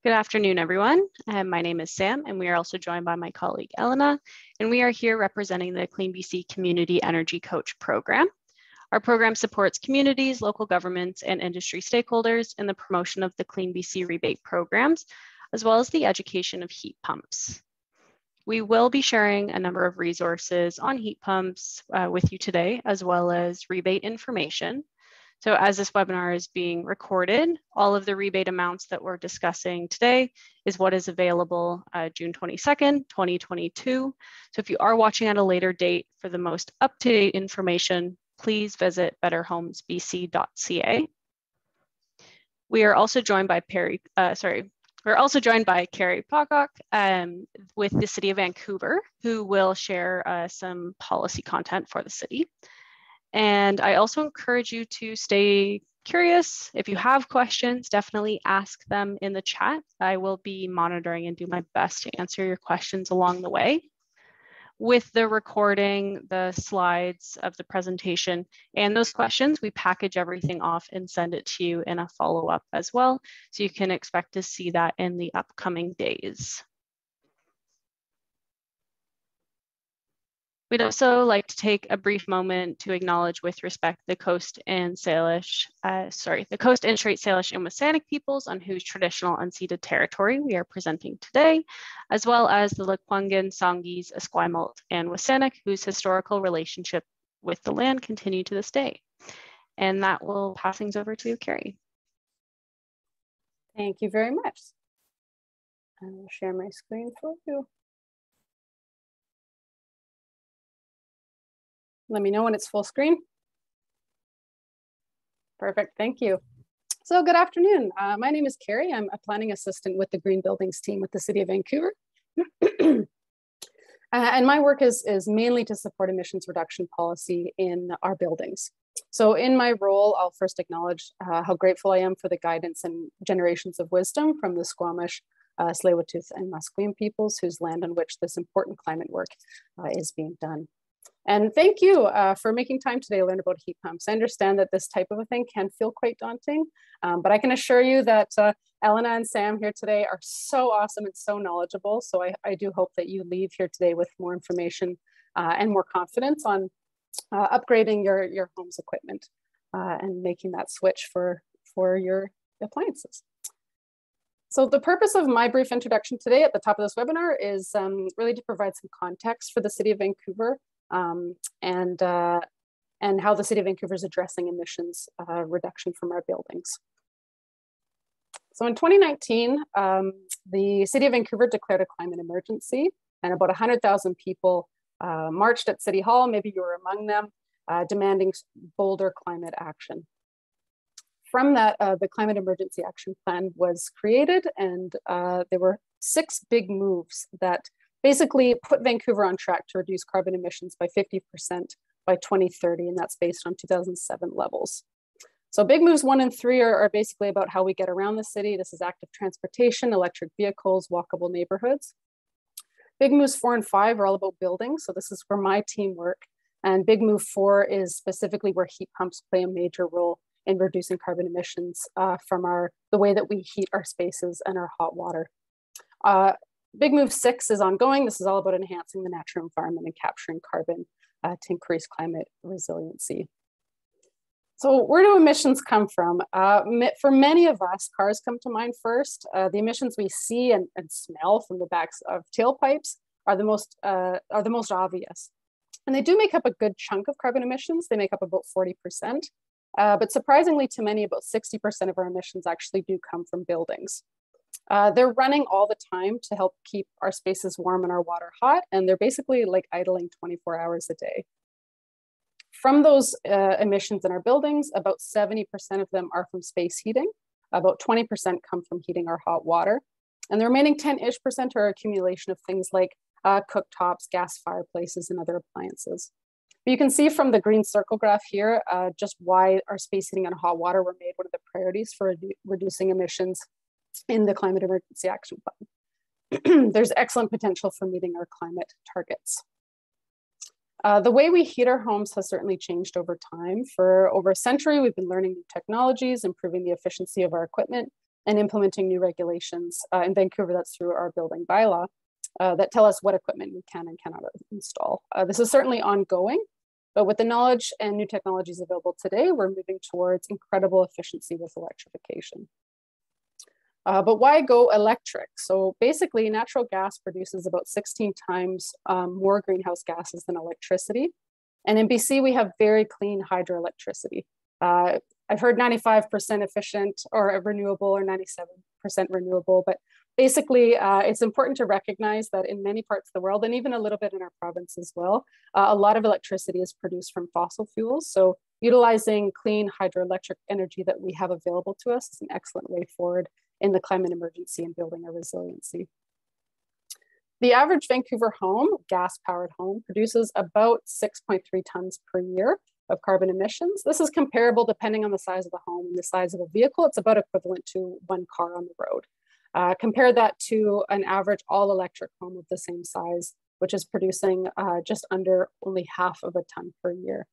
Good afternoon, everyone. My name is Sam, and we are also joined by my colleague, Elena, and we are here representing the CleanBC Community Energy Coach Program. Our program supports communities, local governments, and industry stakeholders in the promotion of the CleanBC rebate programs, as well as the education of heat pumps. We will be sharing a number of resources on heat pumps with you today, as well as rebate information. So as this webinar is being recorded, all of the rebate amounts that we're discussing today is what is available June 22nd, 2022. So if you are watching at a later date for the most up-to-date information, please visit betterhomesbc.ca. We are also joined by Carrie Pocock with the City of Vancouver, who will share some policy content for the city. And I also encourage you to stay curious. If you have questions, definitely ask them in the chat. I will be monitoring and do my best to answer your questions along the way. With the recording, the slides of the presentation, and those questions, we package everything off and send it to you in a follow-up as well. So you can expect to see that in the upcoming days. We'd also like to take a brief moment to acknowledge with respect the Coast and Salish, the Coast and Strait Salish and WSÁNEĆ peoples on whose traditional unceded territory we are presenting today, as well as the Lekwungen, Songhees, Esquimalt, and WSÁNEĆ, whose historical relationship with the land continue to this day. And that will pass things over to Carrie. Thank you very much. I will share my screen for you. Let me know when it's full screen. Perfect, thank you. So good afternoon. My name is Carrie. I'm a planning assistant with the Green Buildings team with the City of Vancouver. And my work is mainly to support emissions reduction policy in our buildings. So in my role, I'll first acknowledge how grateful I am for the guidance and generations of wisdom from the Squamish, Tsleil-Waututh, and Musqueam peoples whose land on which this important climate work is being done. And thank you for making time today to learn about heat pumps. I understand that this type of a thing can feel quite daunting, but I can assure you that Elena and Sam here today are so awesome and so knowledgeable. So I do hope that you leave here today with more information and more confidence on upgrading your home's equipment and making that switch for your appliances. So the purpose of my brief introduction today at the top of this webinar is really to provide some context for the City of Vancouver and how the City of Vancouver is addressing emissions reduction from our buildings. So in 2019, the City of Vancouver declared a climate emergency, and about 100,000 people marched at City Hall, maybe you were among them, demanding bolder climate action. From that, the Climate Emergency Action Plan was created, and there were 6 big moves that basically put Vancouver on track to reduce carbon emissions by 50% by 2030, and that's based on 2007 levels. So big moves 1 and 3 are basically about how we get around the city. This is active transportation, electric vehicles, walkable neighborhoods. Big moves 4 and 5 are all about buildings. So this is where my team work. And big move 4 is specifically where heat pumps play a major role in reducing carbon emissions from the way that we heat our spaces and our hot water. Big move 6 is ongoing. This is all about enhancing the natural environment and capturing carbon to increase climate resiliency. So where do emissions come from? For many of us, cars come to mind first. The emissions we see and smell from the backs of tailpipes are the most obvious. And they do make up a good chunk of carbon emissions. They make up about 40%. But surprisingly to many, about 60% of our emissions actually do come from buildings. They're running all the time to help keep our spaces warm and our water hot, and they're basically like idling 24 hours a day. From those emissions in our buildings, about 70% of them are from space heating, about 20% come from heating our hot water, and the remaining 10-ish% are accumulation of things like cooktops, gas fireplaces, and other appliances. But you can see from the green circle graph here just why our space heating and hot water were made one of the priorities for reducing emissions in the Climate Emergency Action Plan. There's excellent potential for meeting our climate targets. The way we heat our homes has certainly changed over time. For over a century, we've been learning new technologies, improving the efficiency of our equipment, and implementing new regulations. In Vancouver, that's through our building bylaw that tell us what equipment we can and cannot install. This is certainly ongoing, but with the knowledge and new technologies available today, we're moving towards incredible efficiency with electrification. But why go electric? So basically, natural gas produces about 16 times more greenhouse gases than electricity. And in BC, we have very clean hydroelectricity. I've heard 95% efficient or renewable or 97% renewable, but basically it's important to recognize that in many parts of the world, and even a little bit in our province as well, a lot of electricity is produced from fossil fuels. So utilizing clean hydroelectric energy that we have available to us is an excellent way forward in the climate emergency and building our resiliency. The average Vancouver home, gas-powered home, produces about 6.3 tons per year of carbon emissions. This is comparable depending on the size of the home and the size of a vehicle. It's about equivalent to one car on the road. Compare that to an average all-electric home of the same size, which is producing just under only half of a ton per year.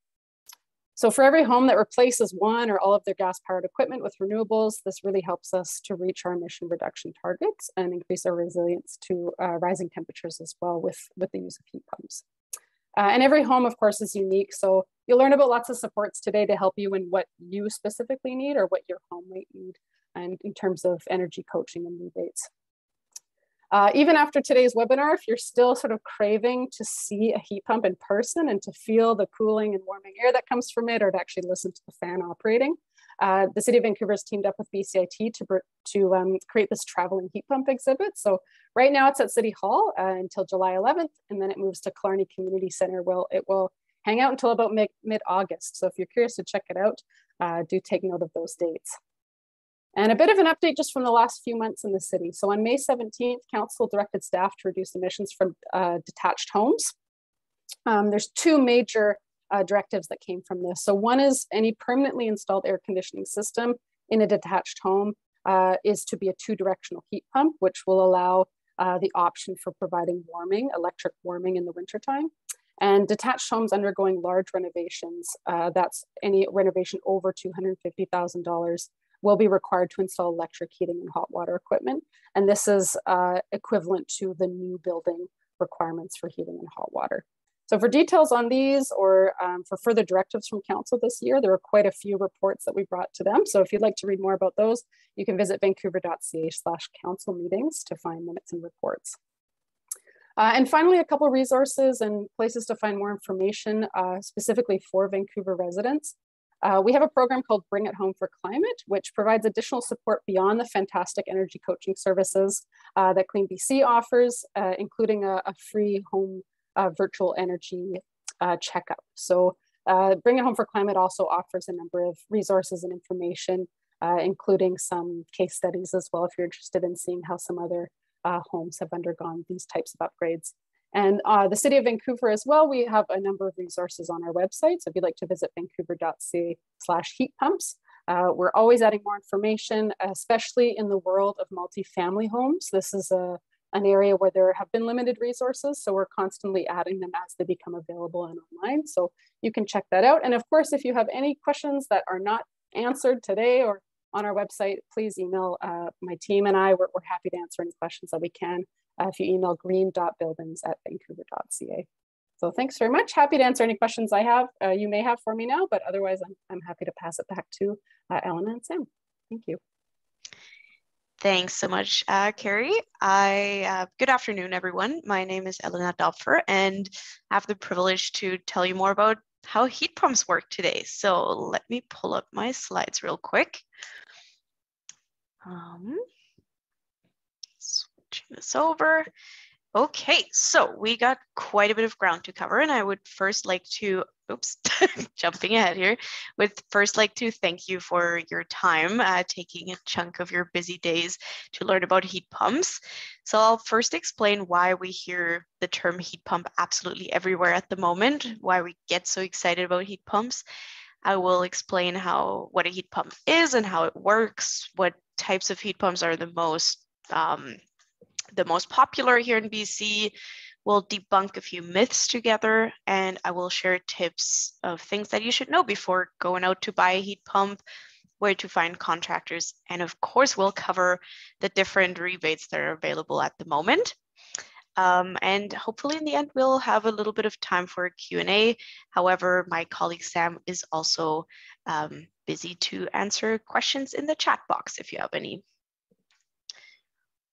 So for every home that replaces one or all of their gas-powered equipment with renewables, this really helps us to reach our emission reduction targets and increase our resilience to rising temperatures as well with the use of heat pumps. And every home, of course, is unique. So you'll learn about lots of supports today to help you in what you specifically need or what your home might need, and in terms of energy coaching and rebates. Even after today's webinar, if you're still sort of craving to see a heat pump in person and to feel the cooling and warming air that comes from it, or to actually listen to the fan operating, the City of Vancouver has teamed up with BCIT to create this traveling heat pump exhibit. So right now it's at City Hall until July 11th, and then it moves to Killarney Community Center. Well, it will hang out until about mid-August. So if you're curious to check it out, do take note of those dates. And a bit of an update just from the last few months in the city. So on May 17th, Council directed staff to reduce emissions from detached homes. There's two major directives that came from this. So one is any permanently installed air conditioning system in a detached home is to be a two-directional heat pump, which will allow the option for providing warming, electric warming in the wintertime. And detached homes undergoing large renovations, that's any renovation over $250,000, will be required to install electric heating and hot water equipment. And this is equivalent to the new building requirements for heating and hot water. So for details on these or for further directives from Council this year, there are quite a few reports that we brought to them. So if you'd like to read more about those, you can visit vancouver.ca/council meetings to find minutes and reports. And finally, a couple resources and places to find more information specifically for Vancouver residents. We have a program called Bring It Home for Climate, which provides additional support beyond the fantastic energy coaching services that CleanBC offers, including a free home virtual energy checkup. So Bring It Home for Climate also offers a number of resources and information, including some case studies as well, if you're interested in seeing how some other homes have undergone these types of upgrades. And the City of Vancouver as well, we have a number of resources on our website. So if you'd like to visit vancouver.ca/heat pumps, we're always adding more information, especially in the world of multifamily homes. This is an area where there have been limited resources. So we're constantly adding them as they become available and online. So you can check that out. And of course, if you have any questions that are not answered today or on our website, please email my team and I. We're happy to answer any questions that we can. If you email green.buildings@vancouver.ca. So thanks very much. Happy to answer any questions you may have for me now, but otherwise I'm happy to pass it back to Elena and Sam. Thank you. Thanks so much, Carrie. Good afternoon, everyone. My name is Elena Dopfer, and I have the privilege to tell you more about how heat pumps work today. So let me pull up my slides real quick. Switching this over. Okay, so we got quite a bit of ground to cover, and I would first like to, jumping ahead here, would first like to thank you for your time, taking a chunk of your busy days to learn about heat pumps. So I'll first explain why we hear the term heat pump absolutely everywhere at the moment, why we get so excited about heat pumps. I will explain what a heat pump is and how it works, what types of heat pumps are the most popular here in BC. We'll debunk a few myths together, and I will share tips of things that you should know before going out to buy a heat pump, where to find contractors, and of course, we'll cover the different rebates that are available at the moment. And hopefully in the end, we'll have a little bit of time for a Q&A. However, my colleague Sam is also busy to answer questions in the chat box if you have any.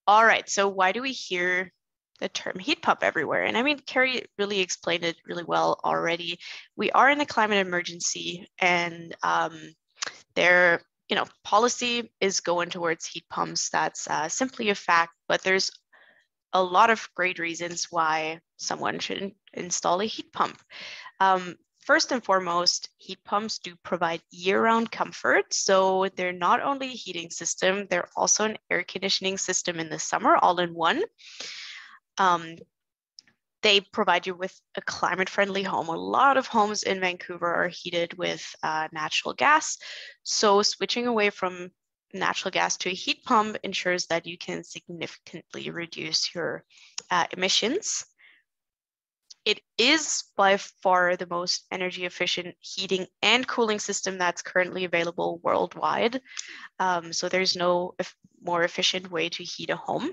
All right, so why do we hear the term heat pump everywhere? And I mean, Carrie really explained it really well already. We are in a climate emergency, and their policy is going towards heat pumps. That's simply a fact, but there's a lot of great reasons why someone should install a heat pump. First and foremost, heat pumps do provide year-round comfort. So they're not only a heating system, they're also an air conditioning system in the summer, all in one. They provide you with a climate-friendly home. A lot of homes in Vancouver are heated with natural gas. So switching away from natural gas to a heat pump ensures that you can significantly reduce your emissions. It is by far the most energy efficient heating and cooling system that's currently available worldwide. So there's no more efficient way to heat a home.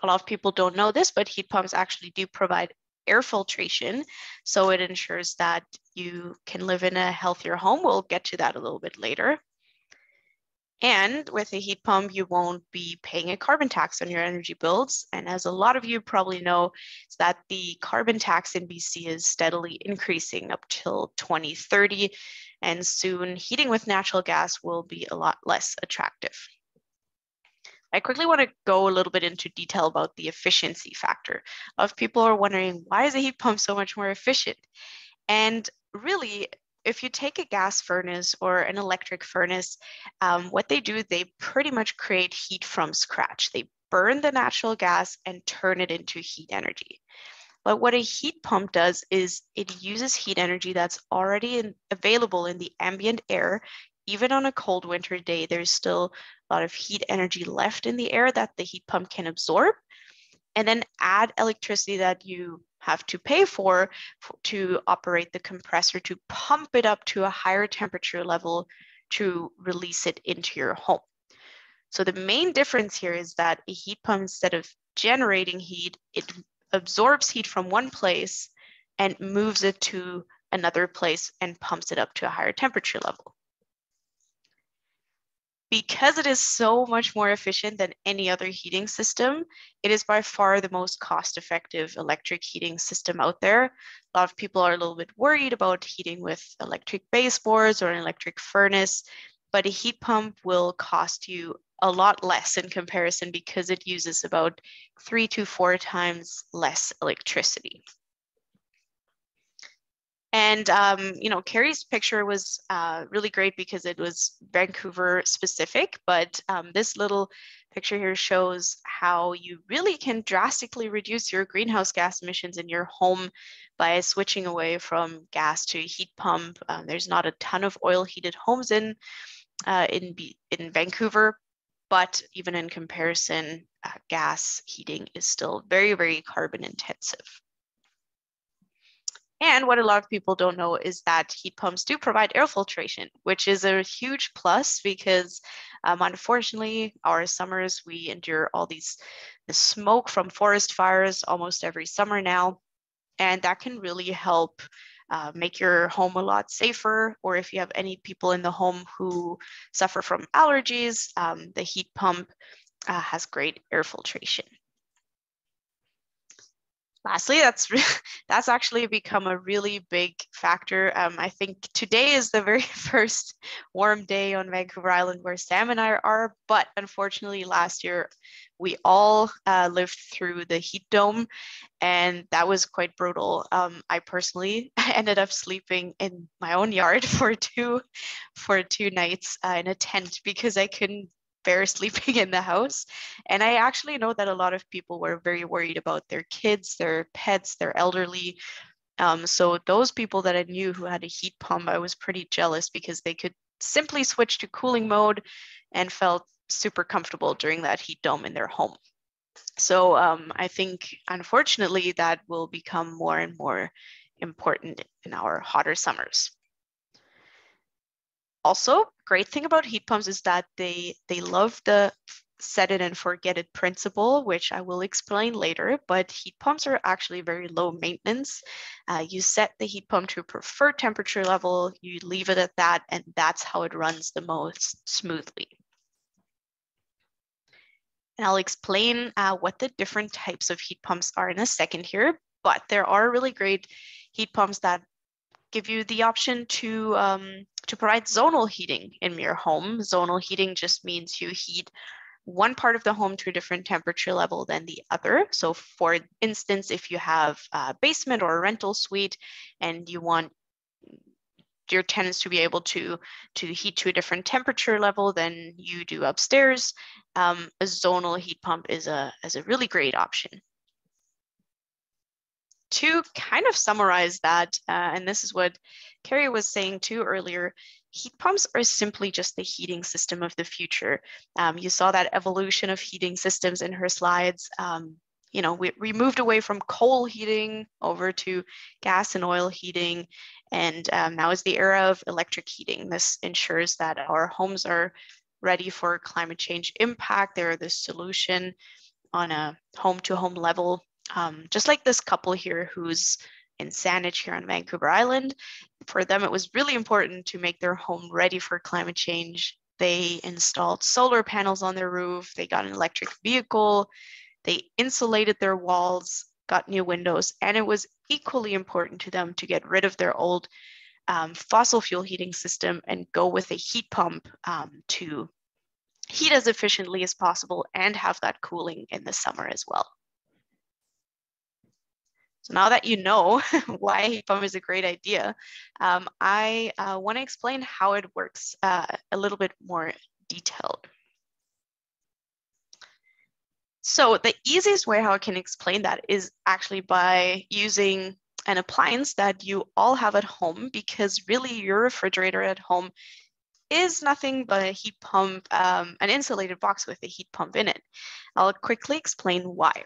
A lot of people don't know this, but heat pumps actually do provide air filtration. So it ensures that you can live in a healthier home. We'll get to that a little bit later. And with a heat pump, you won't be paying a carbon tax on your energy bills. And as a lot of you probably know, is that the carbon tax in BC is steadily increasing up till 2030. And soon heating with natural gas will be a lot less attractive. I quickly want to go a little bit into detail about the efficiency factor. A lot of people are wondering, why is a heat pump so much more efficient? And really, if you take a gas furnace or an electric furnace, what they do, they pretty much create heat from scratch. They burn the natural gas and turn it into heat energy. But what a heat pump does is it uses heat energy that's already available in the ambient air. Even on a cold winter day, there's still a lot of heat energy left in the air that the heat pump can absorb, and then add electricity that you have to pay for to operate the compressor to pump it up to a higher temperature level to release it into your home. So the main difference here is that a heat pump, instead of generating heat, it absorbs heat from one place and moves it to another place and pumps it up to a higher temperature level. Because it is so much more efficient than any other heating system, it is by far the most cost-effective electric heating system out there. A lot of people are a little bit worried about heating with electric baseboards or an electric furnace, but a heat pump will cost you a lot less in comparison because it uses about 3 to 4 times less electricity. And, Carrie's picture was really great because it was Vancouver specific, but this little picture here shows how you really can drastically reduce your greenhouse gas emissions in your home by switching away from gas to a heat pump. There's not a ton of oil heated homes in Vancouver, but even in comparison, gas heating is still very, very carbon intensive. And what a lot of people don't know is that heat pumps do provide air filtration, which is a huge plus because unfortunately, our summers, we endure all the smoke from forest fires almost every summer now. And that can really help make your home a lot safer. Or if you have any people in the home who suffer from allergies, the heat pump has great air filtration. Lastly, that's actually become a really big factor. I think today is the very first warm day on Vancouver Island where Sam and I are, but unfortunately last year we all lived through the heat dome, and that was quite brutal. I personally ended up sleeping in my own yard for two nights in a tent because I couldn't bear sleeping in the house. And I actually know that a lot of people were very worried about their kids, their pets, their elderly. So those people that I knew who had a heat pump, I was pretty jealous because they could simply switch to cooling mode and felt super comfortable during that heat dome in their home. So I think, unfortunately, that will become more and more important in our hotter summers. Also, great thing about heat pumps is that they love the set it and forget it principle, which I will explain later, but heat pumps are actually very low maintenance. You set the heat pump to a preferred temperature level, you leave it at that, and that's how it runs the most smoothly. And I'll explain what the different types of heat pumps are in a second here, but there are really great heat pumps that give you the option to provide zonal heating in your home. Zonal heating just means you heat one part of the home to a different temperature level than the other. So for instance, if you have a basement or a rental suite and you want your tenants to be able to heat to a different temperature level than you do upstairs, a zonal heat pump is a really great option. To kind of summarize that, and this is what Carrie was saying too earlier, heat pumps are simply just the heating system of the future. You saw that evolution of heating systems in her slides. You know, we moved away from coal heating over to gas and oil heating, and now is the era of electric heating. This ensures that our homes are ready for climate change impact. They're the solution on a home-to-home level. Just like this couple here who's in Saanich here on Vancouver Island. For them, it was really important to make their home ready for climate change. They installed solar panels on their roof. They got an electric vehicle. They insulated their walls, got new windows, and it was equally important to them to get rid of their old fossil fuel heating system and go with a heat pump to heat as efficiently as possible and have that cooling in the summer as well. So now that you know why a heat pump is a great idea, I want to explain how it works a little bit more detailed. So the easiest way how I can explain that is actually by using an appliance that you all have at home, because really your refrigerator at home is nothing but a heat pump, an insulated box with a heat pump in it. I'll quickly explain why.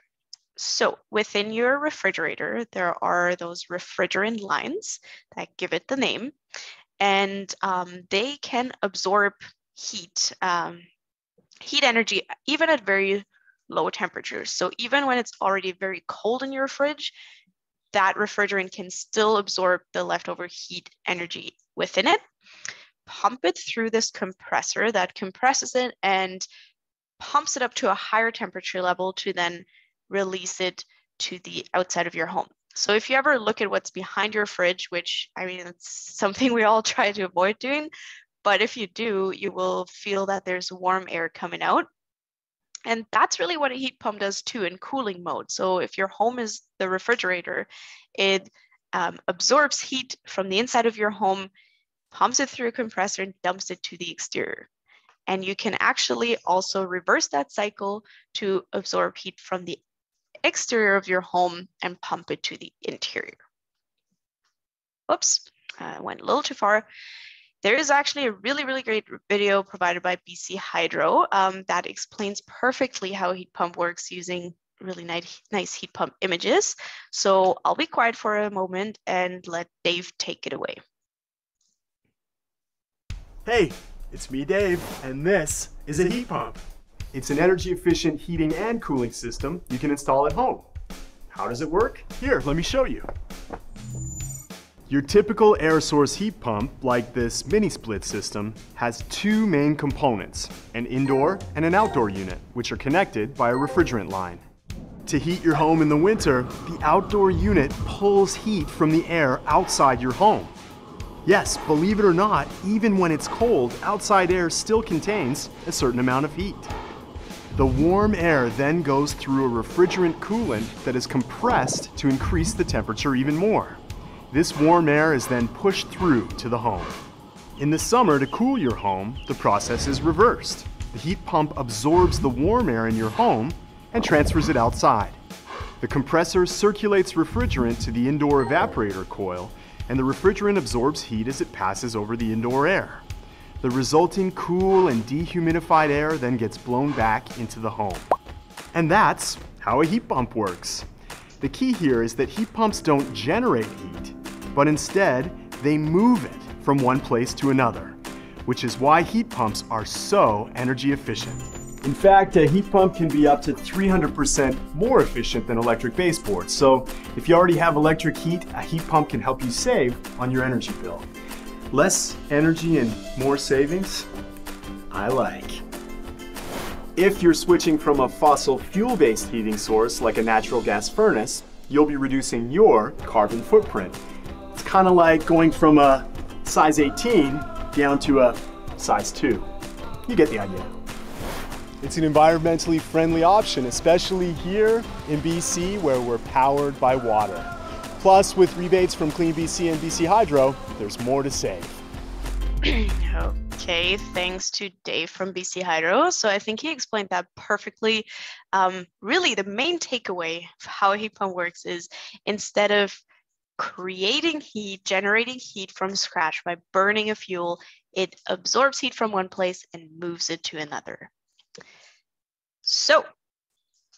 So within your refrigerator, there are those refrigerant lines that give it the name, and they can absorb heat, heat energy, even at very low temperatures. So even when it's already very cold in your fridge, that refrigerant can still absorb the leftover heat energy within it, pump it through this compressor that compresses it and pumps it up to a higher temperature level to then release it to the outside of your home. So if you ever look at what's behind your fridge, which I mean, it's something we all try to avoid doing, but if you do, you will feel that there's warm air coming out. And that's really what a heat pump does too in cooling mode. So if your home is the refrigerator, it absorbs heat from the inside of your home, pumps it through a compressor and dumps it to the exterior. And you can actually also reverse that cycle to absorb heat from the exterior of your home and pump it to the interior. Oops, I went a little too far. There is actually a really great video provided by BC Hydro that explains perfectly how a heat pump works using really nice heat pump images. So I'll be quiet for a moment and let Dave take it away. Hey, it's me, Dave, and this is a heat pump. It's an energy-efficient heating and cooling system you can install at home. How does it work? Here, let me show you. Your typical air source heat pump, like this mini split system, has two main components, an indoor and an outdoor unit, which are connected by a refrigerant line. To heat your home in the winter, the outdoor unit pulls heat from the air outside your home. Yes, believe it or not, even when it's cold, outside air still contains a certain amount of heat. The warm air then goes through a refrigerant coolant that is compressed to increase the temperature even more. This warm air is then pushed through to the home. In the summer, to cool your home, the process is reversed. The heat pump absorbs the warm air in your home and transfers it outside. The compressor circulates refrigerant to the indoor evaporator coil, and the refrigerant absorbs heat as it passes over the indoor air. The resulting cool and dehumidified air then gets blown back into the home. And that's how a heat pump works. The key here is that heat pumps don't generate heat, but instead they move it from one place to another. which is why heat pumps are so energy efficient. In fact, a heat pump can be up to 300% more efficient than electric baseboards. So if you already have electric heat, a heat pump can help you save on your energy bill. Less energy and more savings? I like. If you're switching from a fossil fuel-based heating source like a natural gas furnace, you'll be reducing your carbon footprint. It's kind of like going from a size 18 down to a size 2. You get the idea. It's an environmentally friendly option, especially here in BC where we're powered by water. Plus, with rebates from CleanBC and BC Hydro, there's more to save. Okay, thanks to Dave from BC Hydro. So I think he explained that perfectly. Really, the main takeaway of how a heat pump works is instead of creating heat, generating heat from scratch by burning a fuel, it absorbs heat from one place and moves it to another. So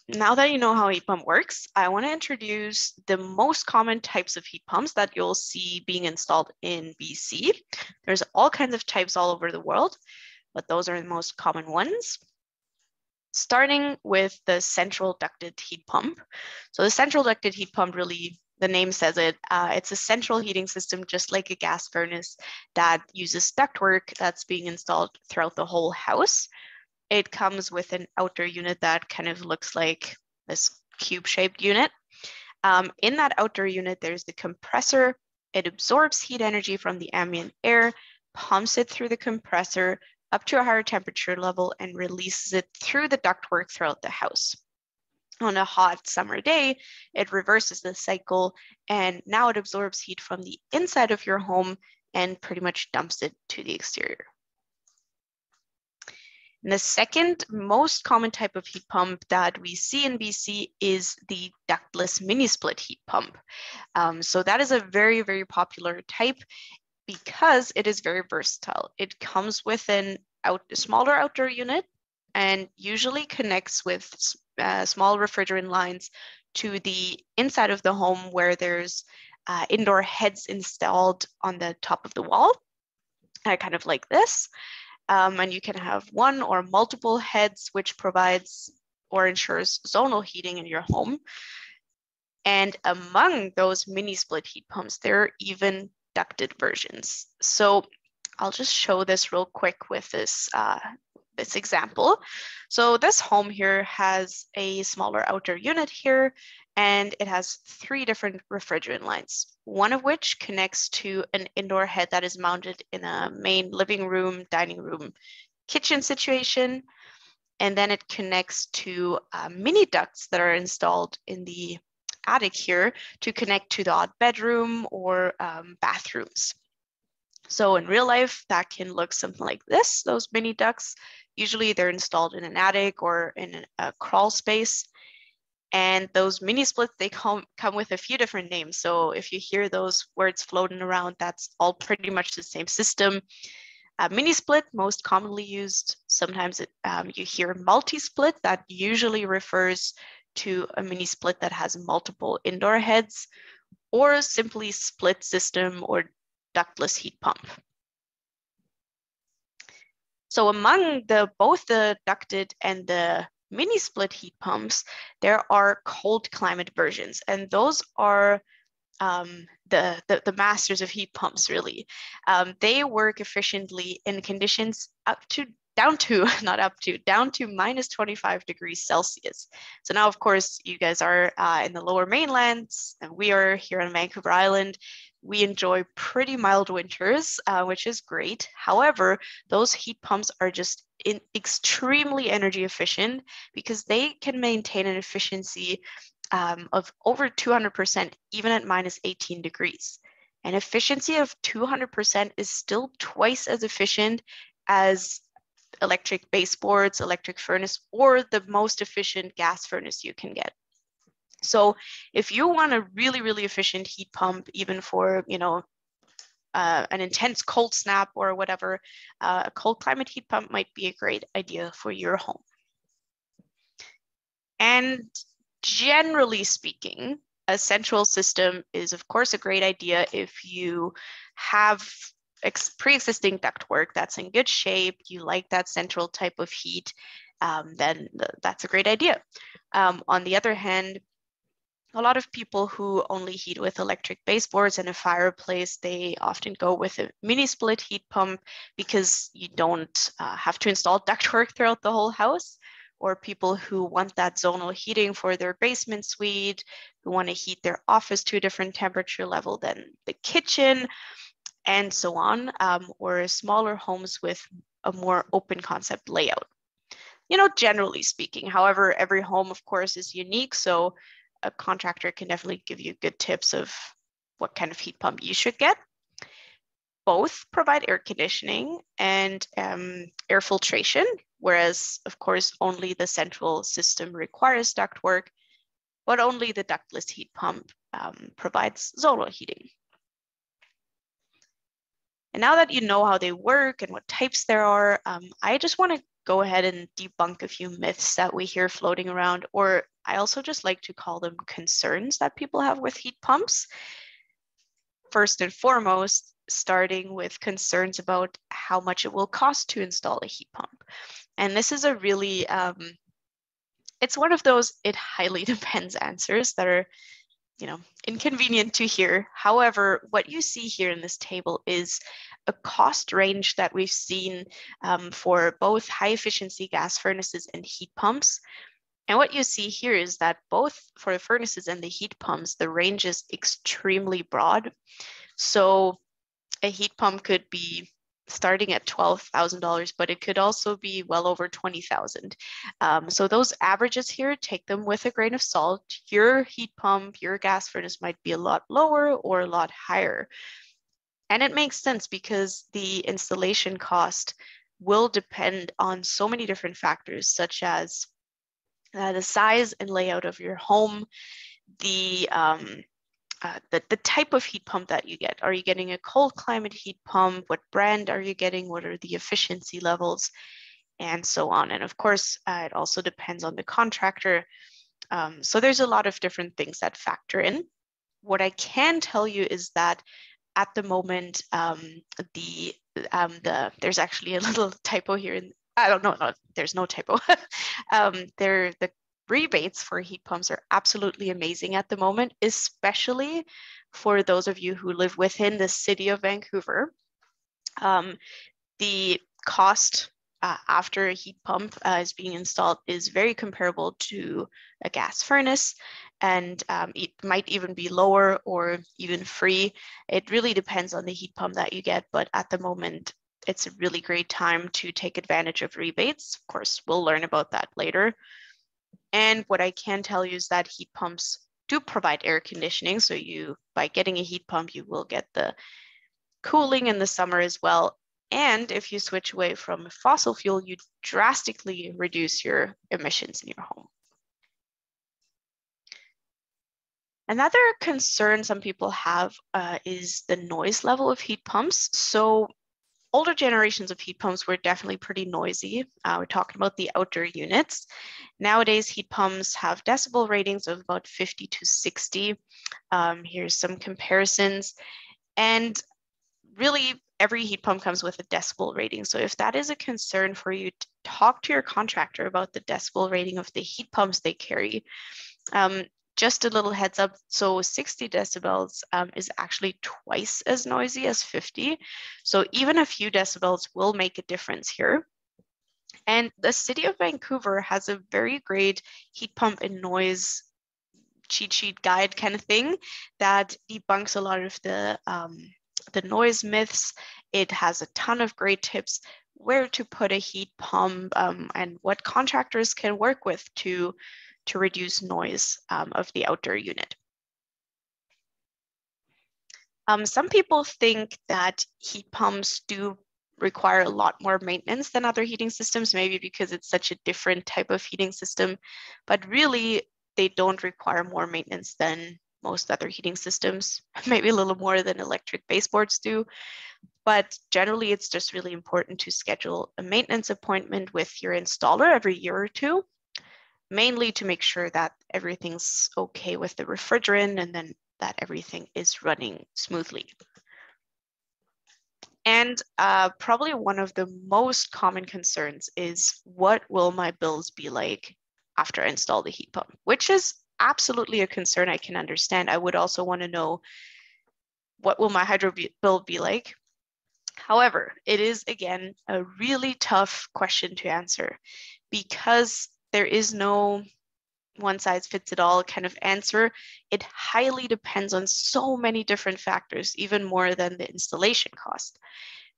now that you know how a heat pump works, I want to introduce the most common types of heat pumps that you'll see being installed in BC. There's all kinds of types all over the world, but those are the most common ones. Starting with the central ducted heat pump. So the central ducted heat pump, really, the name says it, it's a central heating system just like a gas furnace that uses ductwork that's being installed throughout the whole house. It comes with an outer unit that kind of looks like this cube-shaped unit. In that outer unit, there's the compressor. It absorbs heat energy from the ambient air, pumps it through the compressor up to a higher temperature level, and releases it through the ductwork throughout the house. On a hot summer day, it reverses the cycle, and now it absorbs heat from the inside of your home and pretty much dumps it to the exterior. And the second most common type of heat pump that we see in BC is the ductless mini split heat pump. So that is a very, very popular type because it is very versatile. It comes with a smaller outdoor unit and usually connects with small refrigerant lines to the inside of the home where there's indoor heads installed on the top of the wall, kind of like this. And you can have one or multiple heads, which provides or ensures zonal heating in your home. And among those mini split heat pumps, there are even ducted versions. So I'll just show this real quick with this example. So this home here has a smaller outer unit here, and it has 3 different refrigerant lines, one of which connects to an indoor head that is mounted in a main living room, dining room, kitchen situation. And then it connects to mini ducts that are installed in the attic here to connect to the odd bedroom or bathrooms. So in real life, that can look something like this, those mini ducts. Usually they're installed in an attic or in a crawl space. And those mini splits, they come with a few different names. So if you hear those words floating around, that's all pretty much the same system. Mini split, most commonly used. Sometimes you hear multi-split. That usually refers to a mini split that has multiple indoor heads, or simply split system or ductless heat pump. So among both the ducted and the mini split heat pumps, there are cold climate versions, and those are the masters of heat pumps, really. They work efficiently in conditions down to minus 25 degrees Celsius. So now, of course, you guys are in the lower mainlands, and we are here on Vancouver Island. We enjoy pretty mild winters, which is great. However, those heat pumps are just extremely energy efficient because they can maintain an efficiency of over 200%, even at minus 18 degrees. An efficiency of 200% is still twice as efficient as electric baseboards, electric furnace, or the most efficient gas furnace you can get. So if you want a really, really efficient heat pump, even for, an intense cold snap or whatever, a cold climate heat pump might be a great idea for your home. And generally speaking, a central system is, of course, a great idea if you have pre-existing ductwork that's in good shape, you like that central type of heat, then that's a great idea. On the other hand, a lot of people who only heat with electric baseboards and a fireplace, they often go with a mini split heat pump because you don't have to install ductwork throughout the whole house. Or people who want that zonal heating for their basement suite, who want to heat their office to a different temperature level than the kitchen, and so on, or smaller homes with a more open concept layout. You know, generally speaking, however, every home, of course, is unique. So a contractor can definitely give you good tips of what kind of heat pump you should get. Both provide air conditioning and air filtration, whereas, of course, only the central system requires ductwork, but only the ductless heat pump provides zonal heating. And now that you know how they work and what types there are, I just want to go ahead and debunk a few myths that we hear floating around, or I also just like to call them concerns that people have with heat pumps. First and foremost, starting with concerns about how much it will cost to install a heat pump. And this is a really, it's one of those it highly depends answers that are, you know, inconvenient to hear. However, what you see here in this table is a cost range that we've seen for both high efficiency gas furnaces and heat pumps. And what you see here is that both for the furnaces and the heat pumps, the range is extremely broad. So a heat pump could be starting at $12,000, but it could also be well over $20,000. So those averages here, take them with a grain of salt. Your heat pump, your gas furnace might be a lot lower or a lot higher. And it makes sense because the installation cost will depend on so many different factors, such as the size and layout of your home, the type of heat pump that you get. Are you getting a cold climate heat pump? What brand are you getting? What are the efficiency levels? And so on. And of course, it also depends on the contractor. So there's a lot of different things that factor in. What I can tell you is that at the moment, there's actually a little typo here. I don't know, no, there's no typo. The rebates for heat pumps are absolutely amazing at the moment, especially for those of you who live within the city of Vancouver. The cost after a heat pump is being installed is very comparable to a gas furnace, and it might even be lower or even free. It really depends on the heat pump that you get, but at the moment, it's a really great time to take advantage of rebates. Of course, we'll learn about that later. And what I can tell you is that heat pumps do provide air conditioning. So by getting a heat pump, you will get the cooling in the summer as well. And if you switch away from fossil fuel, you drastically reduce your emissions in your home. Another concern some people have is the noise level of heat pumps. So older generations of heat pumps were definitely pretty noisy. We're talking about the outdoor units. Nowadays, heat pumps have decibel ratings of about 50 to 60. Here's some comparisons. And really, every heat pump comes with a decibel rating. So if that is a concern for you, talk to your contractor about the decibel rating of the heat pumps they carry. Just a little heads up, so 60 decibels is actually twice as noisy as 50. So even a few decibels will make a difference here. And the City of Vancouver has a very great heat pump and noise cheat sheet guide kind of thing that debunks a lot of the noise myths. It has a ton of great tips where to put a heat pump and what contractors can work with to reduce noise of the outdoor unit. Some people think that heat pumps do require a lot more maintenance than other heating systems, maybe because it's such a different type of heating system, but really they don't require more maintenance than most other heating systems, maybe a little more than electric baseboards do. But generally, it's just really important to schedule a maintenance appointment with your installer every year or two, mainly to make sure that everything's okay with the refrigerant and then that everything is running smoothly. And probably one of the most common concerns is, what will my bills be like after I install the heat pump? Which is absolutely a concern I can understand. I would also want to know, what will my hydro bill be like? However, it is, again, a really tough question to answer, because there is no one size fits it all kind of answer. It highly depends on so many different factors, even more than the installation cost,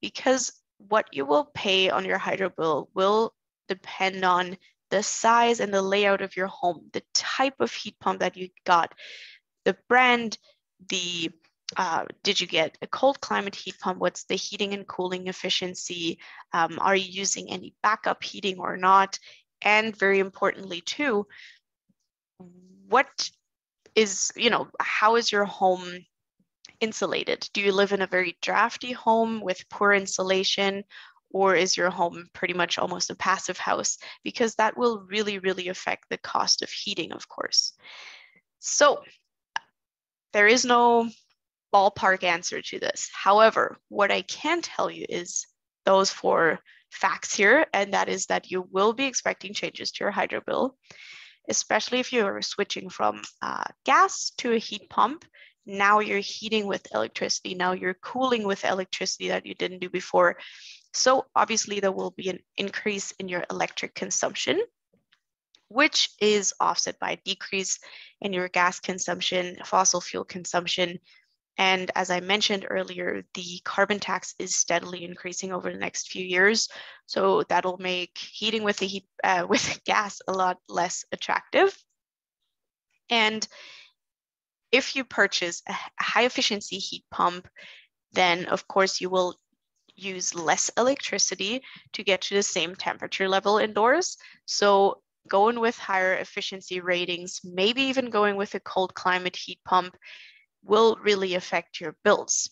because what you will pay on your hydro bill will depend on the size and the layout of your home, the type of heat pump that you got, the brand, did you get a cold climate heat pump? What's the heating and cooling efficiency? Are you using any backup heating or not? And very importantly too, what is, how is your home insulated? Do you live in a very drafty home with poor insulation, or is your home pretty much almost a passive house? Because that will really, really affect the cost of heating, of course. So there is no ballpark answer to this. However, what I can tell you is those 4 facts here, and that is that you will be expecting changes to your hydro bill, especially if you are switching from gas to a heat pump. Now you're heating with electricity. Now you're cooling with electricity that you didn't do before. So obviously there will be an increase in your electric consumption, which is offset by a decrease in your gas consumption, fossil fuel consumption. And as I mentioned earlier, the carbon tax is steadily increasing over the next few years. So that'll make heating with with gas a lot less attractive. And if you purchase a high efficiency heat pump, then of course you will use less electricity to get to the same temperature level indoors. So going with higher efficiency ratings, maybe even going with a cold climate heat pump, will really affect your bills.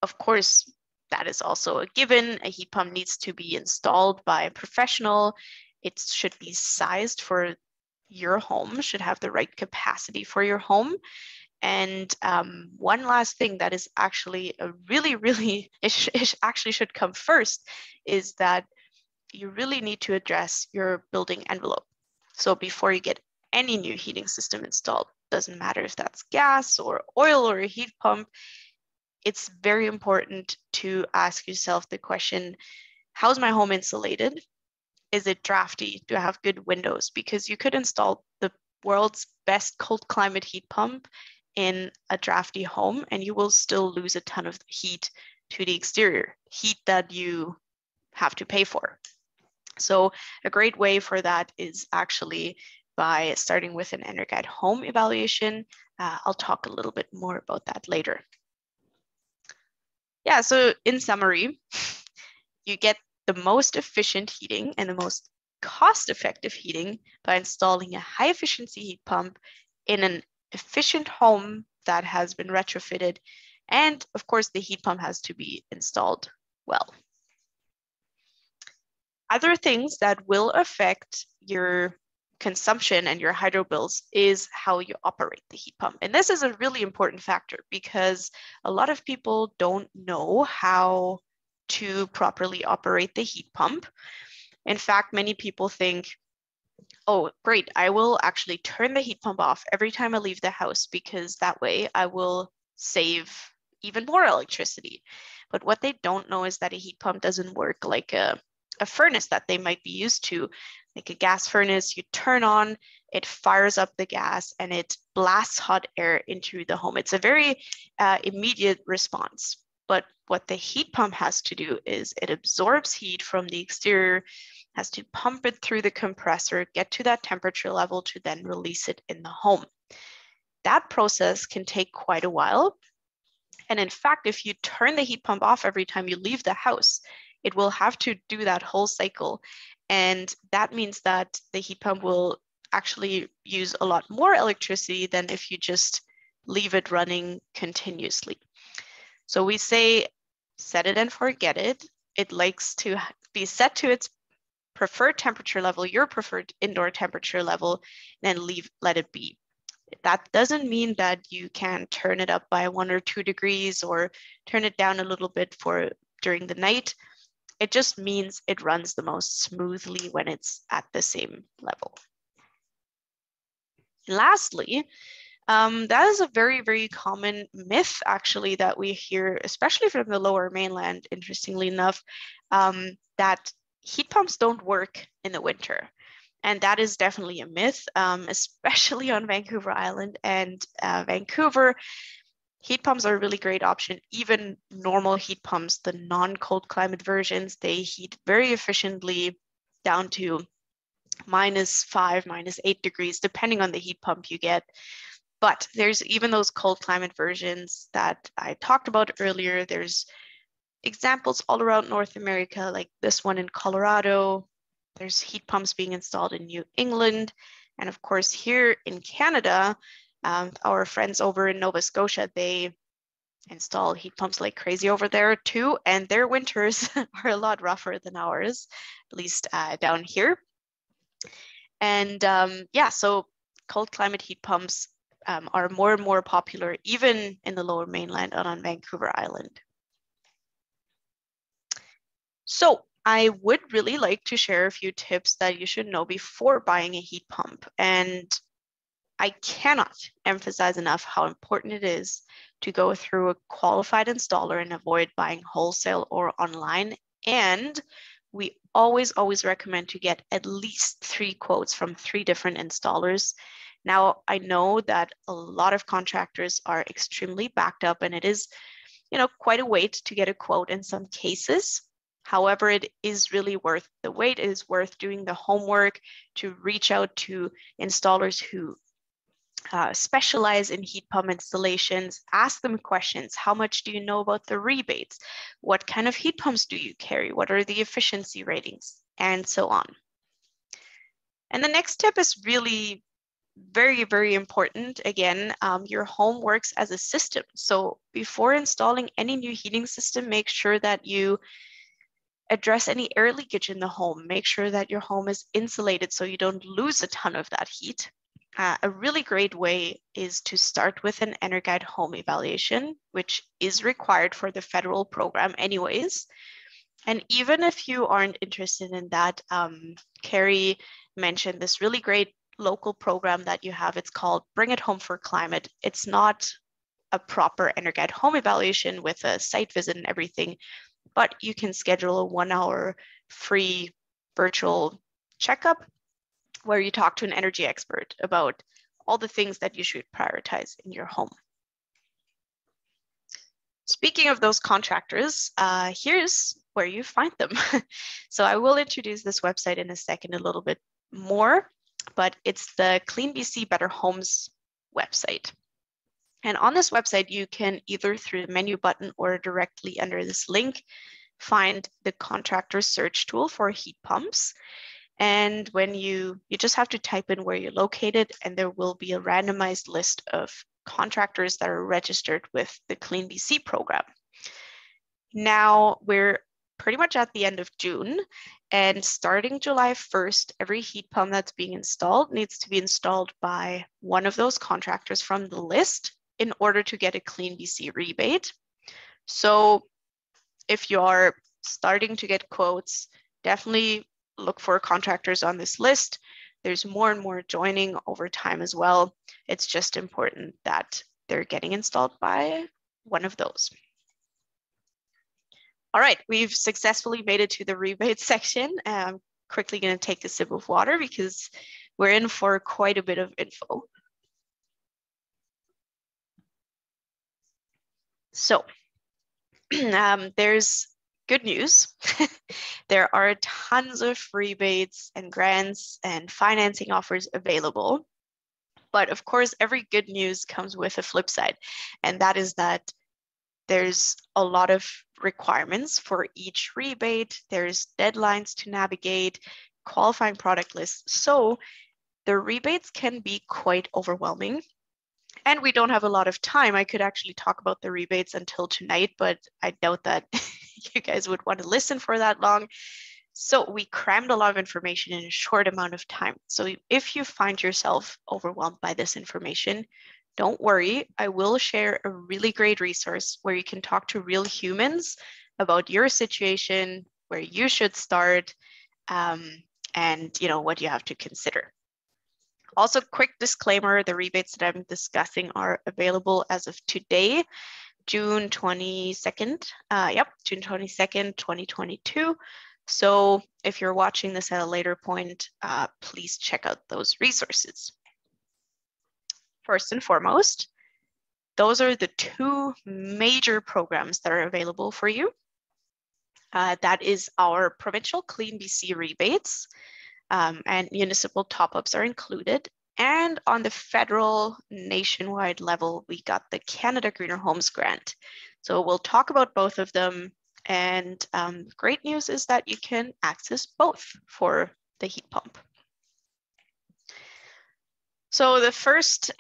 Of course, that is also a given. A heat pump needs to be installed by a professional. It should be sized for your home, should have the right capacity for your home. And one last thing that is actually a really, it actually should come first, is that you really need to address your building envelope. So before you get any new heating system installed, doesn't matter if that's gas or oil or a heat pump, it's very important to ask yourself the question, how's my home insulated? Is it drafty? Do I have good windows? Because you could install the world's best cold climate heat pump in a drafty home and you will still lose a ton of heat to the exterior, heat that you have to pay for. So a great way for that is actually by starting with an EnerGuide home evaluation. I'll talk a little bit more about that later. Yeah, so in summary, you get the most efficient heating and the most cost-effective heating by installing a high-efficiency heat pump in an efficient home that has been retrofitted. And of course, the heat pump has to be installed well. Other things that will affect your consumption and your hydro bills is how you operate the heat pump. And this is a really important factor because a lot of people don't know how to properly operate the heat pump. In fact, many people think, oh, great, I will actually turn the heat pump off every time I leave the house because that way I will save even more electricity. But what they don't know is that a heat pump doesn't work like a furnace that they might be used to. Like a gas furnace, you turn on, it fires up the gas and it blasts hot air into the home. It's a very immediate response. But what the heat pump has to do is it absorbs heat from the exterior, has to pump it through the compressor, get to that temperature level to then release it in the home. That process can take quite a while. And in fact, if you turn the heat pump off every time you leave the house, it will have to do that whole cycle. And that means that the heat pump will actually use a lot more electricity than if you just leave it running continuously. So we say, set it and forget it. It likes to be set to its preferred temperature level, your preferred indoor temperature level, then let it be. That doesn't mean that you can turn it up by 1 or 2 degrees or turn it down a little bit for during the night. It just means it runs the most smoothly when it's at the same level. Lastly, that is a very, very common myth actually that we hear, especially from the lower mainland, interestingly enough, that heat pumps don't work in the winter. And that is definitely a myth, especially on Vancouver Island and Vancouver. Heat pumps are a really great option. Even normal heat pumps, the non-cold climate versions, they heat very efficiently down to -5, -8 degrees, depending on the heat pump you get. But there's even those cold climate versions that I talked about earlier. There's examples all around North America, like this one in Colorado. There's heat pumps being installed in New England. And of course, here in Canada, our friends over in Nova Scotia, they install heat pumps like crazy over there too. And their winters are a lot rougher than ours, at least down here. And yeah, so cold climate heat pumps are more and more popular, even in the lower mainland and on Vancouver Island. So I would really like to share a few tips that you should know before buying a heat pump. And I cannot emphasize enough how important it is to go through a qualified installer and avoid buying wholesale or online. And we always recommend to get at least 3 quotes from 3 different installers. Now, I know that a lot of contractors are extremely backed up, and it is, quite a wait to get a quote in some cases. However, it is really worth the wait. It is worth doing the homework to reach out to installers who specialize in heat pump installations. Ask them questions. How much do you know about the rebates? What kind of heat pumps do you carry? What are the efficiency ratings? And so on. And the next tip is really very, very important. Again, your home works as a system. So before installing any new heating system, make sure that you address any air leakage in the home. Make sure that your home is insulated so you don't lose a ton of that heat. A really great way is to start with an EnerGuide home evaluation, which is required for the federal program anyways. And even if you aren't interested in that, Carrie mentioned this really great local program that you have. It's called Bring It Home for Climate. It's not a proper EnerGuide home evaluation with a site visit and everything, but you can schedule a 1-hour free virtual checkup where you talk to an energy expert about all the things that you should prioritize in your home. Speaking of those contractors, here's where you find them. So I will introduce this website in a second a little bit more, but it's the CleanBC Better Homes website. And on this website, you can either through the menu button or directly under this link, find the contractor search tool for heat pumps. And when you just have to type in where you're located, and there will be a randomized list of contractors that are registered with the CleanBC program. Now we're pretty much at the end of June, and starting July 1st, every heat pump that's being installed needs to be installed by one of those contractors from the list in order to get a CleanBC rebate. So if you're starting to get quotes, definitely look for contractors on this list. There's more and more joining over time as well. It's just important that they're getting installed by one of those. All right, we've successfully made it to the rebate section. I'm quickly going to take a sip of water because we're in for quite a bit of info. So there's good news. There are tons of rebates and grants and financing offers available. But of course, every good news comes with a flip side. And that is that there's a lot of requirements for each rebate. There's deadlines to navigate, qualifying product lists. So the rebates can be quite overwhelming. And we don't have a lot of time. I could actually talk about the rebates until tonight, but I doubt that you guys would want to listen for that long. So we crammed a lot of information in a short amount of time. So if you find yourself overwhelmed by this information, don't worry. I will share a really great resource where you can talk to real humans about your situation, where you should start, and what you have to consider. Also, quick disclaimer, the rebates that I'm discussing are available as of today, June 22nd. June 22nd, 2022. So if you're watching this at a later point, please check out those resources. First and foremost, those are the two major programs that are available for you. That is our Provincial CleanBC rebates, and municipal top-ups are included. And on the federal nationwide level, we got the Canada Greener Homes Grant. So we'll talk about both of them. And great news is that you can access both for the heat pump. So the first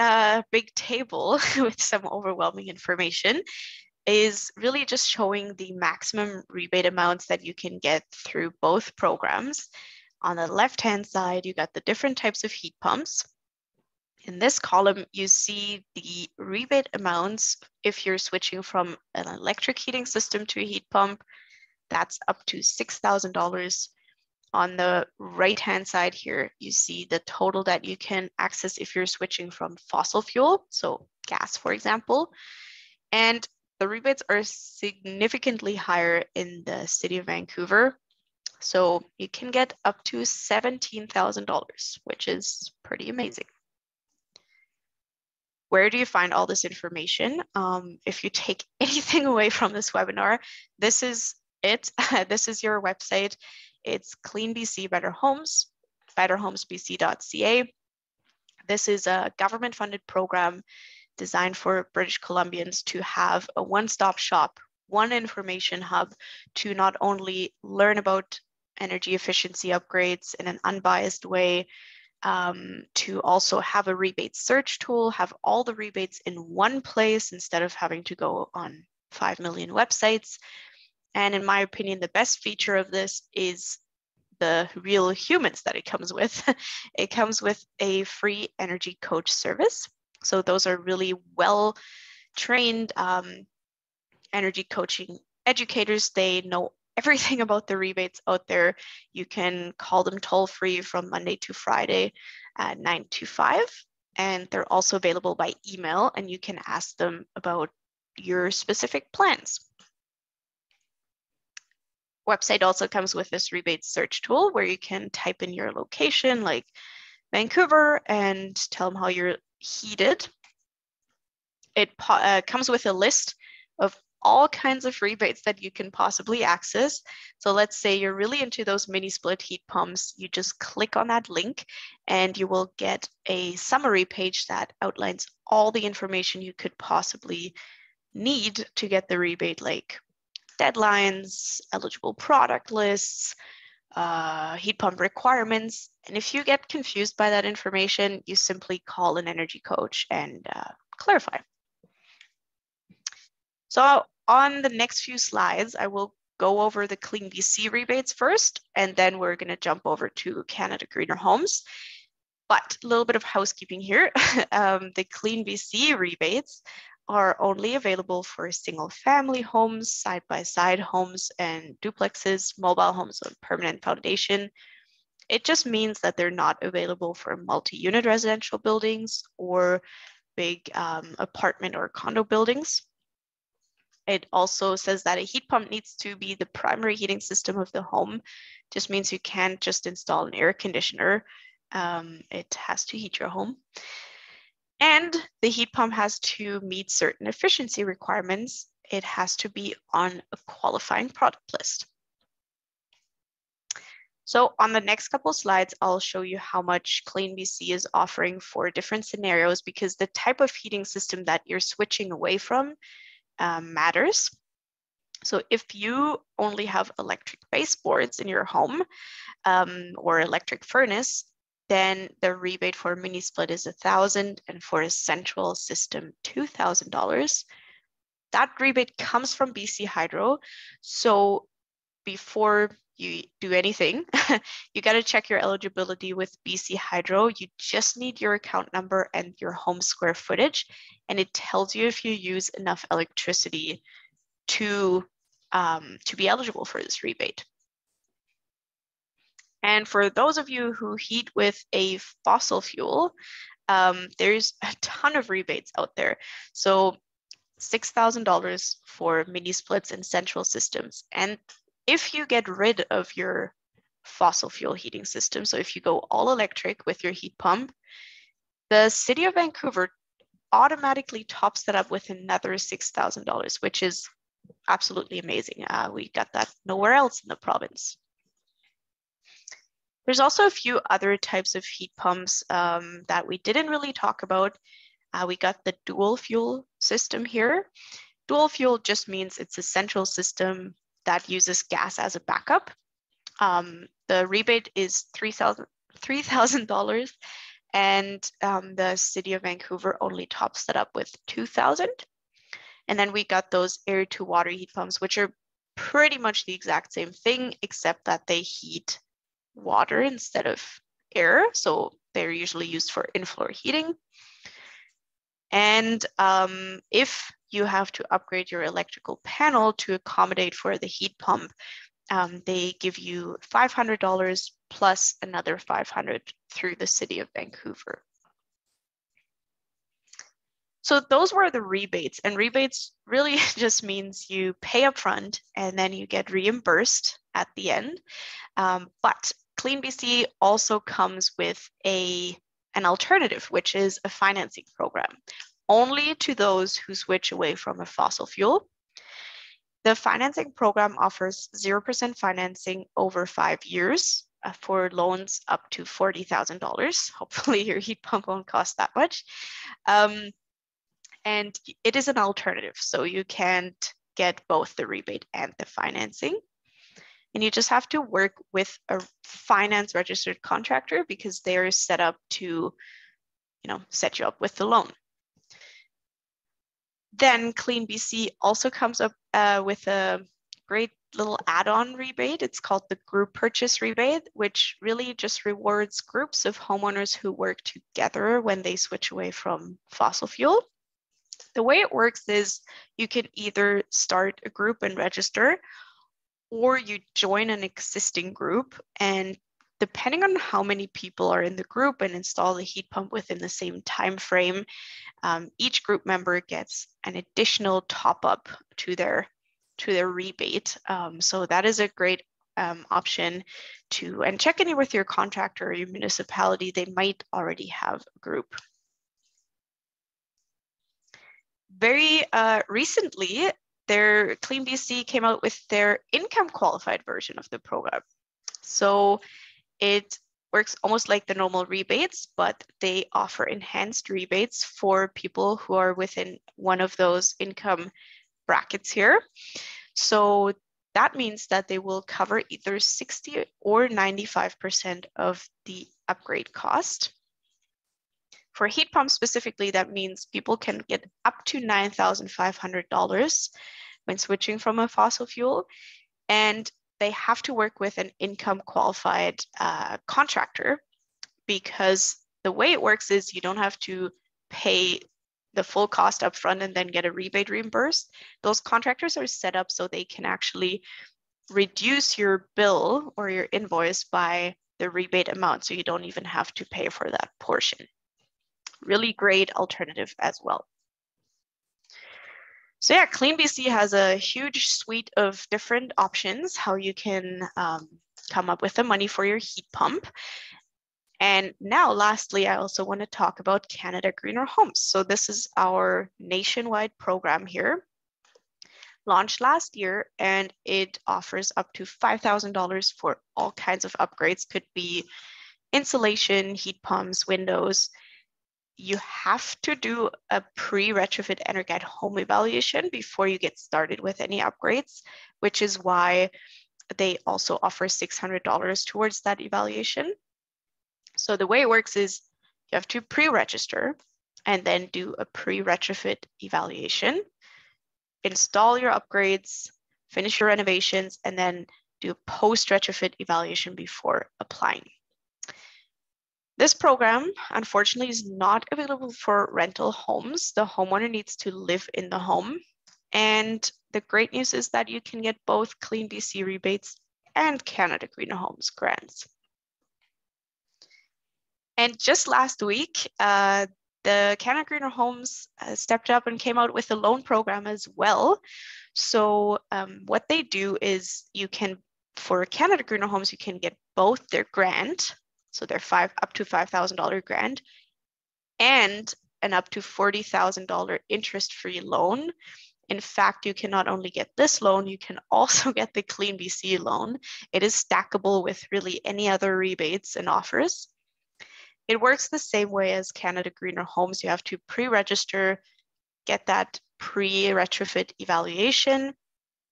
big table with some overwhelming information is really just showing the maximum rebate amounts that you can get through both programs. On the left-hand side, you got the different types of heat pumps. In this column, you see the rebate amounts if you're switching from an electric heating system to a heat pump. That's up to $6,000. On the right-hand side here, you see the total that you can access if you're switching from fossil fuel, so gas, for example. And the rebates are significantly higher in the City of Vancouver. So you can get up to $17,000, which is pretty amazing. Where do you find all this information? If you take anything away from this webinar, this is it. This is your website. It's CleanBC Better Homes, betterhomesbc.ca. This is a government-funded program designed for British Columbians to have a one-stop shop, one information hub to not only learn about energy efficiency upgrades in an unbiased way, to also have a rebate search tool, have all the rebates in one place instead of having to go on 5 million websites. And in my opinion, the best feature of this is the real humans that it comes with. It comes with a free energy coach service. So those are really well-trained energy coaching educators. They know everything about the rebates out there. You can call them toll-free from Monday to Friday at 9 to 5. And they're also available by email, and you can ask them about your specific plans. Website also comes with this rebate search tool where you can type in your location, like Vancouver, and tell them how you're heated. It comes with a list of all kinds of rebates that you can possibly access. So let's say you're really into those mini split heat pumps. You just click on that link and you will get a summary page that outlines all the information you could possibly need to get the rebate, like deadlines, eligible product lists, heat pump requirements. And if you get confused by that information, you simply call an energy coach and clarify. So on the next few slides, I will go over the CleanBC rebates first, and then we're going to jump over to Canada Greener Homes. But a little bit of housekeeping here. The CleanBC rebates are only available for single family homes, side-by-side homes, and duplexes, mobile homes on permanent foundation. It just means that they're not available for multi-unit residential buildings or big apartment or condo buildings. It also says that a heat pump needs to be the primary heating system of the home. Just means you can't just install an air conditioner. It has to heat your home. And the heat pump has to meet certain efficiency requirements. It has to be on a qualifying product list. So on the next couple slides, I'll show you how much CleanBC is offering for different scenarios, because the type of heating system that you're switching away from matters. So if you only have electric baseboards in your home or electric furnace, then the rebate for a mini split is $1,000, and for a central system, $2,000. That rebate comes from BC Hydro. So before you do anything, you got to check your eligibility with BC Hydro. You just need your account number and your home square footage, and it tells you if you use enough electricity to be eligible for this rebate. And for those of you who heat with a fossil fuel, there's a ton of rebates out there. So $6,000 for mini splits and central systems. And if you get rid of your fossil fuel heating system, so if you go all electric with your heat pump, the City of Vancouver automatically tops that up with another $6,000, which is absolutely amazing. We got that nowhere else in the province. There's also a few other types of heat pumps that we didn't really talk about. We got the dual fuel system here. Dual fuel just means it's a central system that uses gas as a backup. The rebate is $3,000, and the City of Vancouver only tops that up with $2,000. And then we got those air to water heat pumps, which are pretty much the exact same thing, except that they heat water instead of air. So they're usually used for in-floor heating. And if you have to upgrade your electrical panel to accommodate for the heat pump, they give you $500 plus another $500 through the City of Vancouver. So those were the rebates, and rebates really just means you pay up front and then you get reimbursed at the end. But CleanBC also comes with an alternative, which is a financing program, only to those who switch away from a fossil fuel. The financing program offers 0% financing over 5 years for loans up to $40,000. Hopefully your heat pump won't cost that much. And it is an alternative, so you can't get both the rebate and the financing. And you just have to work with a finance registered contractor because they're set up to, set you up with the loan. Then CleanBC also comes up with a great little add-on rebate. It's called the group purchase rebate, which really just rewards groups of homeowners who work together when they switch away from fossil fuel. The way it works is you can either start a group and register, or you join an existing group, and depending on how many people are in the group and install the heat pump within the same time frame, each group member gets an additional top up to their rebate. So that is a great option and check in with your contractor or your municipality. They might already have a group. Very recently, CleanBC came out with their income qualified version of the program. So it works almost like the normal rebates, but they offer enhanced rebates for people who are within one of those income brackets here. So that means that they will cover either 60 or 95% of the upgrade cost. For heat pumps specifically, that means people can get up to $9,500 when switching from a fossil fuel, and they have to work with an income qualified contractor, because the way it works is you don't have to pay the full cost up front and then get a rebate reimbursed. Those contractors are set up so they can actually reduce your bill or your invoice by the rebate amount, so you don't even have to pay for that portion. Really great alternative as well. So yeah, CleanBC has a huge suite of different options how you can come up with the money for your heat pump. And now, lastly, I also want to talk about Canada Greener Homes. So this is our nationwide program here, launched last year, and it offers up to $5,000 for all kinds of upgrades. Could be insulation, heat pumps, windows. You have to do a pre-retrofit EnerGuide home evaluation before you get started with any upgrades, which is why they also offer $600 towards that evaluation. So the way it works is you have to pre-register and then do a pre-retrofit evaluation, install your upgrades, finish your renovations, and then do a post-retrofit evaluation before applying. This program, unfortunately, is not available for rental homes. The homeowner needs to live in the home. And the great news is that you can get both CleanBC rebates and Canada Greener Homes grants. And just last week, the Canada Greener Homes stepped up and came out with a loan program as well. So what they do is for Canada Greener Homes, you can get both their grant, so their up to $5,000 grant, and an up to $40,000 interest-free loan. In fact, you can not only get this loan, you can also get the CleanBC loan. It is stackable with really any other rebates and offers. It works the same way as Canada Greener Homes. You have to pre-register, get that pre-retrofit evaluation,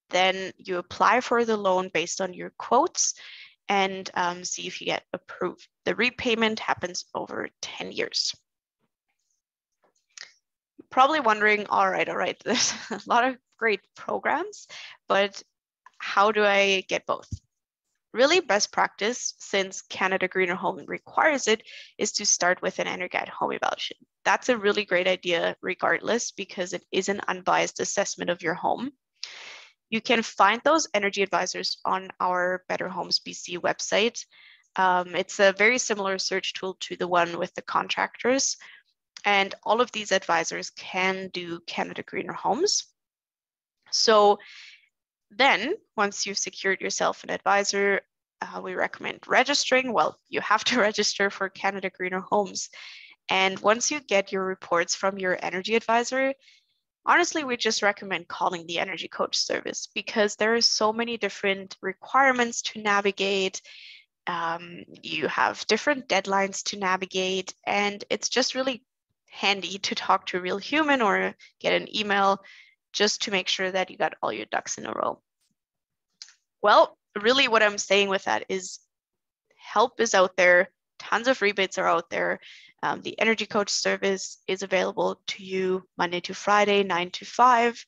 then you apply for the loan based on your quotes and see if you get approved. The repayment happens over 10 years. Probably wondering, all right, there's a lot of great programs, but how do I get both? Really, best practice, since Canada Greener Home requires it, is to start with an EnerGuide home evaluation. That's a really great idea regardless, because it is an unbiased assessment of your home. You can find those energy advisors on our Better Homes BC website. It's a very similar search tool to the one with the contractors. And all of these advisors can do Canada Greener Homes. So then, once you've secured yourself an advisor, we recommend registering. Well, you have to register for Canada Greener Homes. And once you get your reports from your energy advisor, honestly, we just recommend calling the energy coach service, because there are so many different requirements to navigate. You have different deadlines to navigate, and it's just really handy to talk to a real human or get an email just to make sure that you got all your ducks in a row. Well, really what I'm saying with that is help is out there. Tons of rebates are out there. The energy coach service is available to you Monday to Friday, 9 to 5,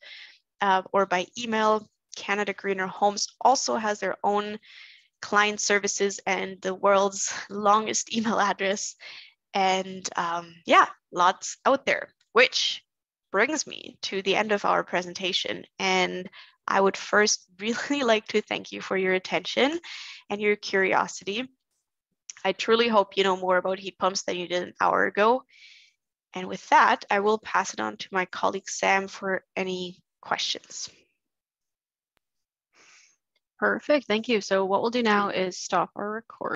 or by email. Canada Greener Homes also has their own client services and the world's longest email address. And yeah, lots out there, which brings me to the end of our presentation. And I would first really like to thank you for your attention and your curiosity. I truly hope you know more about heat pumps than you did an hour ago. And with that, I will pass it on to my colleague Sam for any questions. Perfect, thank you. So what we'll do now is stop our recording.